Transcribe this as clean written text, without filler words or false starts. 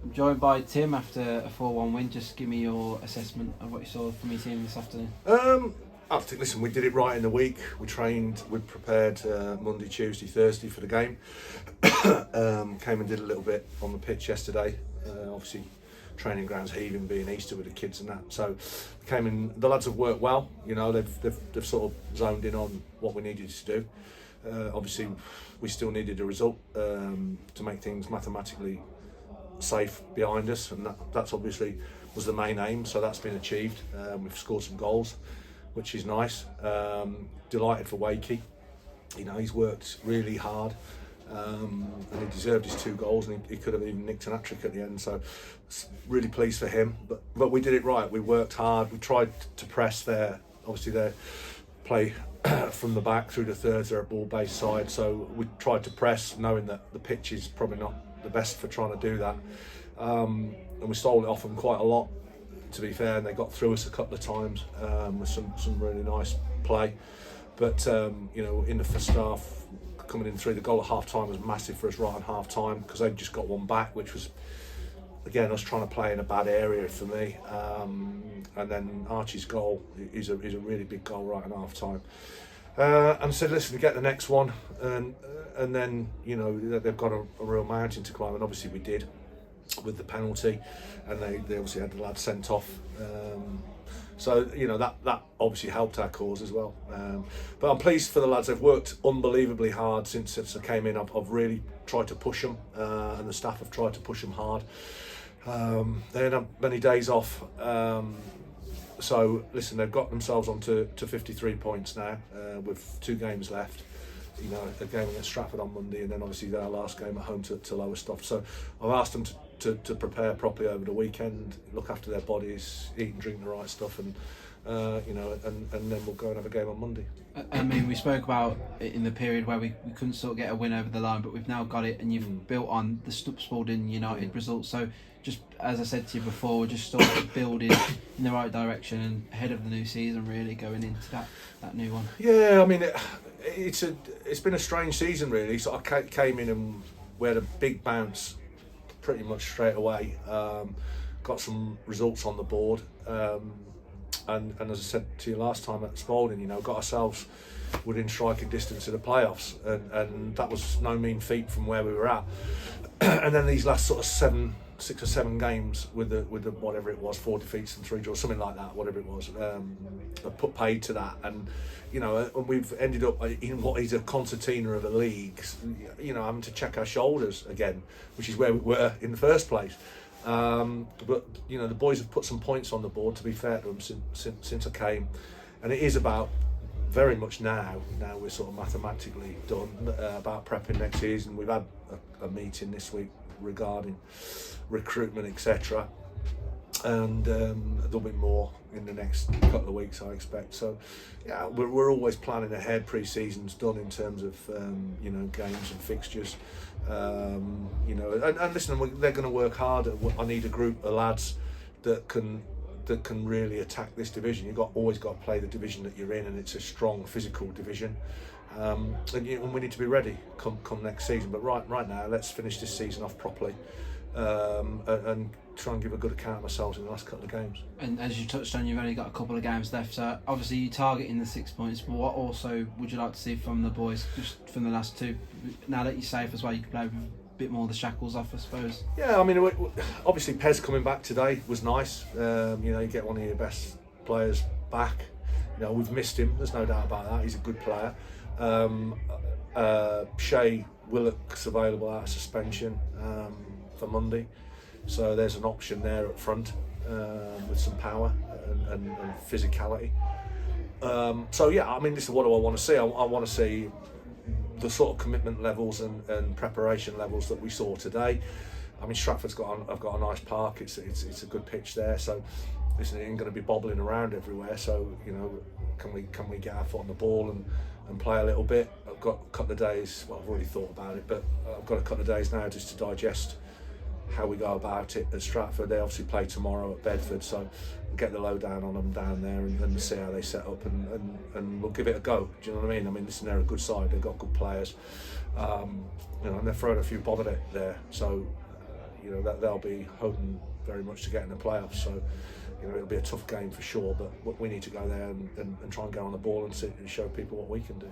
I'm joined by Tim after a 4-1 win. Just give me your assessment of what you saw from your team this afternoon. I think, listen, we did it right in the week. We trained, we prepared Monday, Tuesday, Thursday for the game. Came and did a little bit on the pitch yesterday. Obviously, training grounds heaving, being Easter with the kids and that. So, came in. The lads have worked well. You know, they've sort of zoned in on what we needed to do. Obviously, we still needed a result to make things mathematically safe behind us, and that's obviously was the main aim. So that's been achieved. We've scored some goals, which is nice. Delighted for Wakey. You know, he's worked really hard, and he deserved his 2 goals, and he could have even nicked an hat-trick at the end. So, really pleased for him. But we did it right. We worked hard. We tried to press their play from the back through the thirds. They're a ball-based side, so we tried to press, knowing that the pitch is probably not the best for trying to do that. And we stole it off them quite a lot, to be fair, and they got through us a couple of times with some really nice play. But you know, in the first half, coming in through, the goal at half time was massive for us right on half time, because they'd just got one back, which was again us trying to play in a bad area for me. And then Archie's goal is a really big goal right on half time. And I said, listen, get the next one, and then, you know, they've got a real mountain to climb, and obviously we did with the penalty, and they obviously had the lad sent off. So, you know, that obviously helped our cause as well. But I'm pleased for the lads. They've worked unbelievably hard since I came in. I've really tried to push them, and the staff have tried to push them hard. They didn't have many days off. So, listen, they've got themselves on to 53 points now, with 2 games left. You know, a game against Stratford on Monday, and then obviously their last game at home to Lowestoft. So I've asked them to prepare properly over the weekend, look after their bodies, eat and drink the right stuff, and you know, and then we'll go and have a game on Monday. I mean, we spoke about it in the period where we couldn't sort of get a win over the line, but we've now got it, and you've built on the Spalding United results. So, just as I said to you before, we're just sort of building in the right direction and ahead of the new season, really going into that new one. Yeah, I mean, it's been a strange season, really. So I came in and we had a big bounce pretty much straight away. Got some results on the board. And as I said to you last time at Spalding, you know, got ourselves within striking distance of the playoffs, and that was no mean feat from where we were at. And then these last sort of 6 or 7 games with the whatever it was, 4 defeats and 3 draws, something like that, whatever it was, put paid to that. And you know, and we've ended up in what is a concertina of a league, you know, having to check our shoulders again, which is where we were in the first place. But you know, the boys have put some points on the board, to be fair to them, since I came, and it is about very much now we're sort of mathematically done about prepping next season. We've had a meeting this week regarding recruitment, etc., and there'll be more in the next couple of weeks, I expect. So yeah, we're always planning ahead. Pre-season's done in terms of you know, games and fixtures. You know, and listen, they're going to work hard. I need a group of lads that can really attack this division. You've always got to play the division that you're in, and it's a strong physical division. And we need to be ready come next season. But right now, let's finish this season off properly, and try and give a good account of ourselves in the last couple of games. And as you touched on, you've only got a couple of games left, so obviously you're targeting the 6 points, but what also would you like to see from the boys, just from the last 2? Now that you're safe as well, you can play with a bit more of the shackles off, I suppose. Yeah, I mean, obviously Pez coming back today was nice. You know, you get one of your best players back. You know, we've missed him, there's no doubt about that. He's a good player. Shay Willock's available out of suspension for Monday, so there's an option there up front with some power and physicality. So yeah, I mean, this is what do I want to see. I want to see the sort of commitment levels and preparation levels that we saw today. I mean, Stratford's I've got a nice park. It's a good pitch there, so listen, it ain't going to be bobbling around everywhere. So you know, can we get our foot on the ball and play a little bit? I've got a couple of days. Well, I've already thought about it, but I've got a couple of days now just to digest how we go about it at Stratford. They obviously play tomorrow at Bedford, so we'll get the lowdown on them down there and see how they set up, and we'll give it a go. Do you know what I mean? I mean, listen, they're a good side. They've got good players, you know, and they're throwing a few bob at it there. So, you know, that they'll be hoping very much to get in the playoffs. So, you know, it'll be a tough game for sure, but we need to go there and try and get on the ball and show people what we can do.